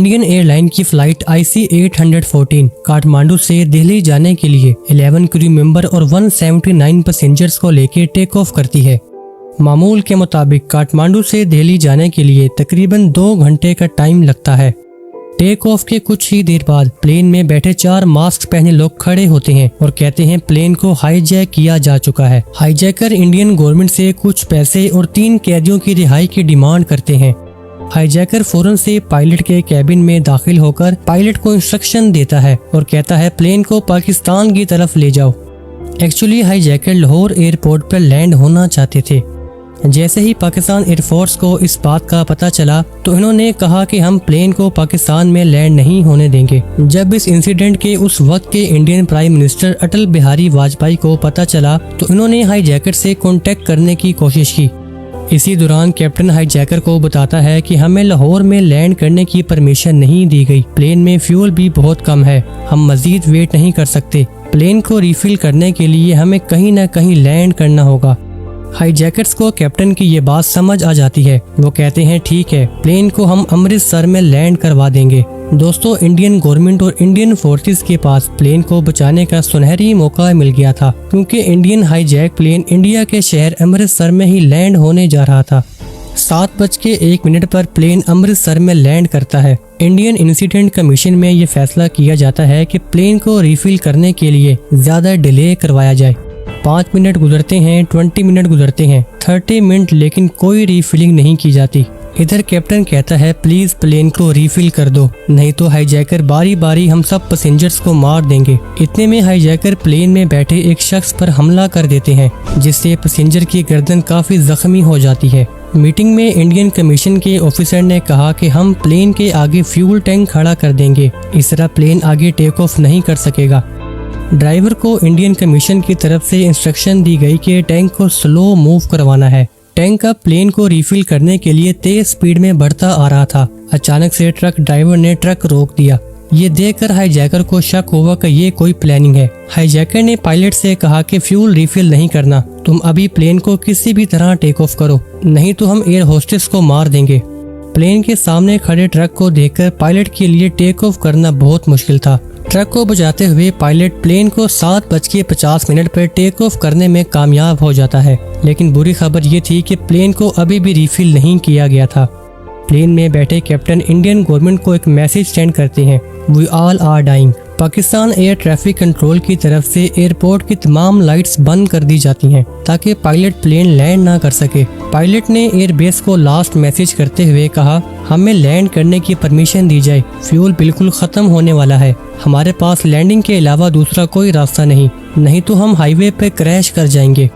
Indian airline की flight IC-814 Kathmandu से दिल्ली जाने के लिए 11 क्रू मेंबर और 179 पैसेंजर्स को लेकर टेक ऑफ करती है। मामूल के मुताबिक काठमांडू से दिल्ली जाने के लिए तकरीबन 2 घंटे का टाइम लगता है। टेक ऑफ के कुछ ही देर बाद प्लेन में बैठे 4 मास्क पहने लोग खड़े होते हैं और कहते हैं प्लेन को हाईजैक किया जा चुका है। हाईजैकर इंडियन गवर्नमेंट से कुछ पैसे और 3 कैदियों की रिहाई की डिमांड करते हैं। हाईजैकर फौरन से पायलट के कैबिन में दाखिल होकर पायलट को इंस्ट्रक्शन देता है और कहता है प्लेन को पाकिस्तान की तरफ ले जाओ। एक्चुअली हाईजैकर लाहौर एयरपोर्ट पर लैंड होना चाहते थे। जैसे ही पाकिस्तान एयरफोर्स को इस बात का पता चला तो इन्होंने कहा कि हम प्लेन को पाकिस्तान में लैंड नहीं होने देंगे। जब इस इंसिडेंट के उस वक्त के Indian prime minister Atal Bihari Vajpayee को पता चला तो इन्होंने हाईजैकर से कांटेक्ट करने की कोशिश की। इसी दौरान कैप्टन हाईजैकर को बताता है कि हमें लाहौर में लैंड करने की परमिशन नहीं दी गई। प्लेन में फ्यूल भी बहुत कम है, हम मजीद वेट नहीं कर सकते। प्लेन को रिफिल करने के लिए हमें कहीं न कहीं लैंड करना होगा। हाईजैकर्स को कैप्टन की ये बात समझ आ जाती है। वो कहते हैं ठीक है, प्लेन को हम अमृतसर में लैंड करवा देंगे। दोस्तों, इंडियन गवर्नमेंट और इंडियन फोर्सेस के पास प्लेन को बचाने का सुनहरी मौका मिल गया था, क्योंकि इंडियन हाईजैक प्लेन इंडिया के शहर अमृतसर में ही लैंड होने जा रहा था। 7:01 पर प्लेन अमृतसर में लैंड करता है। इंडियन इंसिडेंट कमीशन में ये फैसला किया जाता है कि प्लेन को रिफिल करने के लिए ज्यादा डिले करवाया जाए। 5 मिनट गुजरते हैं, 20 मिनट गुजरते हैं, 30 मिनट, लेकिन कोई रिफिलिंग नहीं की जाती। इधर कैप्टन कहता है प्लीज प्लेन को रिफिल कर दो, नहीं तो हाईजैकर बारी बारी हम सब पैसेंजर्स को मार देंगे। इतने में हाईजैकर प्लेन में बैठे एक शख्स पर हमला कर देते हैं, जिससे पैसेंजर की गर्दन काफी जख्मी हो जाती है। मीटिंग में इंडियन कमीशन के ऑफिसर ने कहा कि हम प्लेन के आगे फ्यूल टैंक खड़ा कर देंगे, इस तरह प्लेन आगे टेक ऑफ नहीं कर सकेगा। ड्राइवर को इंडियन कमीशन की तरफ से इंस्ट्रक्शन दी गई कि टैंक को स्लो मूव करवाना है। टैंक अब प्लेन को रिफिल करने के लिए तेज स्पीड में बढ़ता आ रहा था। अचानक से ट्रक ड्राइवर ने ट्रक रोक दिया। ये देखकर हाईजैकर को शक हुआ कि ये कोई प्लानिंग है। हाईजैकर ने पायलट से कहा कि फ्यूल रिफिल नहीं करना, तुम अभी प्लेन को किसी भी तरह टेक ऑफ करो, नहीं तो हम एयर होस्टेस को मार देंगे। प्लेन के सामने खड़े ट्रक को देखकर पायलट के लिए टेक ऑफ करना बहुत मुश्किल था। ट्रक को बचाते हुए पायलट प्लेन को 7:50 पर टेक ऑफ करने में कामयाब हो जाता है। लेकिन बुरी खबर ये थी कि प्लेन को अभी भी रिफिल नहीं किया गया था। प्लेन में बैठे कैप्टन इंडियन गवर्नमेंट को एक मैसेज सेंड करते हैं, we all are dying. Pakistan air traffic control की तरफ से एयरपोर्ट की तमाम लाइट्स बंद कर दी जाती हैं ताकि पायलट प्लेन लैंड ना कर सके। पायलट ने एयरबेस को लास्ट मैसेज करते हुए कहा, हमें लैंड करने की परमिशन दी जाए, फ्यूल बिल्कुल खत्म होने वाला है, हमारे पास लैंडिंग के अलावा दूसरा कोई रास्ता नहीं तो हम हाईवे पे क्रैश कर जाएंगे।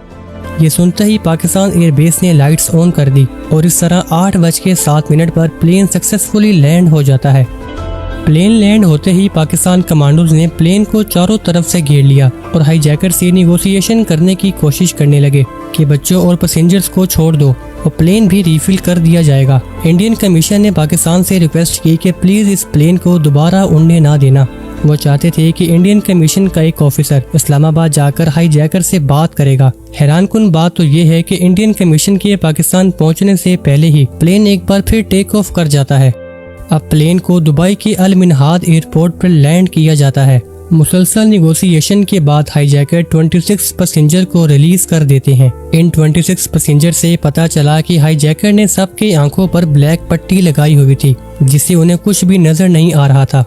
ये सुनते ही पाकिस्तान एयरबेस ने लाइट्स ऑन कर दी और इस तरह 8:07 पर प्लेन सक्सेसफुली लैंड हो जाता है। प्लेन लैंड होते ही पाकिस्तान कमांडोज ने प्लेन को चारों तरफ से घेर लिया और हाईजैकर से निगोशिएशन करने की कोशिश करने लगे कि बच्चों और पैसेंजर्स को छोड़ दो और प्लेन भी रिफिल कर दिया जाएगा। इंडियन कमीशन ने पाकिस्तान से रिक्वेस्ट की कि प्लीज इस प्लेन को दोबारा उड़ने ना देना। वो चाहते थे कि इंडियन कमीशन का एक ऑफिसर इस्लामाबाद जाकर हाईजैकर से बात करेगा। हैरानकुन बात तो ये है कि इंडियन कमीशन के पाकिस्तान पहुंचने से पहले ही प्लेन एक बार फिर टेक ऑफ कर जाता है। अब प्लेन को दुबई के अल मिनहाद एयरपोर्ट पर लैंड किया जाता है। मुसलसल निगोशिएशन के बाद हाईजैकर 26 पैसेंजर को रिलीज कर देते हैं। इन 26 पैसेंजर से पता चला कि हाईजैकर ने सबके आंखों पर ब्लैक पट्टी लगाई हुई थी, जिससे उन्हें कुछ भी नजर नहीं आ रहा था।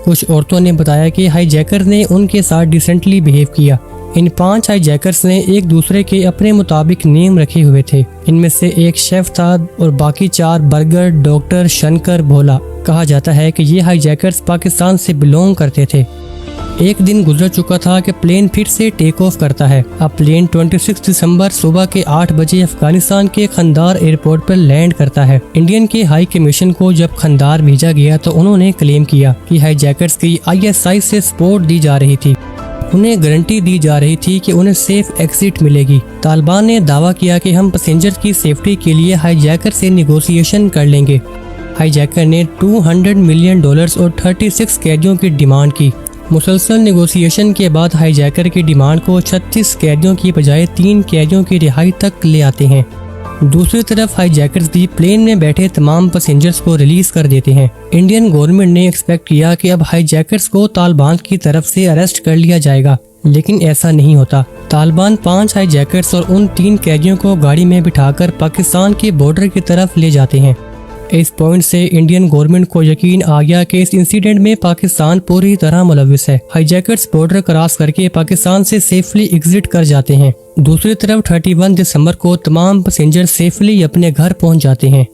कुछ औरतों ने बताया कि हाईजैकर ने उनके साथ डिसेंटली बिहेव किया। इन 5 हाईजैकर्स ने एक दूसरे के अपने मुताबिक नेम रखे हुए थे। इनमें से एक शेफ था और बाकी 4 बर्गर, डॉक्टर, शंकर, भोला। कहा जाता है कि ये हाईजैकर्स पाकिस्तान से बिलोंग करते थे। एक दिन गुजर चुका था कि प्लेन फिर से टेक ऑफ करता है। अब प्लेन 26 दिसंबर सुबह के 8 बजे अफगानिस्तान के खंदार एयरपोर्ट पर लैंड करता है। इंडियन के हाई कमीशन को जब खंदार भेजा गया तो उन्होंने क्लेम किया कि हाईजैकर्स की ISI से सपोर्ट दी जा रही थी। उन्हें गारंटी दी जा रही थी कि उन्हें सेफ एग्जिट मिलेगी। तालिबान ने दावा किया कि हम पैसेंजर की सेफ्टी के लिए हाईजैकर से निगोशिएशन कर लेंगे। हाईजैकर ने $200 मिलियन और 36 कैदियों की डिमांड की। मुसलसल नेगोशिएशन के बाद हाईजैकर की डिमांड को 36 कैदियों की बजाय 3 कैदियों की रिहाई तक ले आते हैं। दूसरी तरफ हाईजैकर्स भी प्लेन में बैठे तमाम पैसेंजर्स को रिलीज कर देते हैं। इंडियन गवर्नमेंट ने एक्सपेक्ट किया कि अब हाईजैकर्स को तालिबान की तरफ से अरेस्ट कर लिया जाएगा, लेकिन ऐसा नहीं होता। तालिबान 5 हाईजैकर्स और उन 3 कैदियों को गाड़ी में बिठाकर पाकिस्तान के बॉर्डर की तरफ ले जाते हैं। इस पॉइंट से इंडियन गवर्नमेंट को यकीन आ गया कि इस इंसिडेंट में पाकिस्तान पूरी तरह मुलविस है। हाईजैकर्स बॉर्डर क्रॉस करके पाकिस्तान से सेफली एग्जिट कर जाते हैं। दूसरी तरफ 31 दिसंबर को तमाम पैसेंजर सेफली अपने घर पहुंच जाते हैं।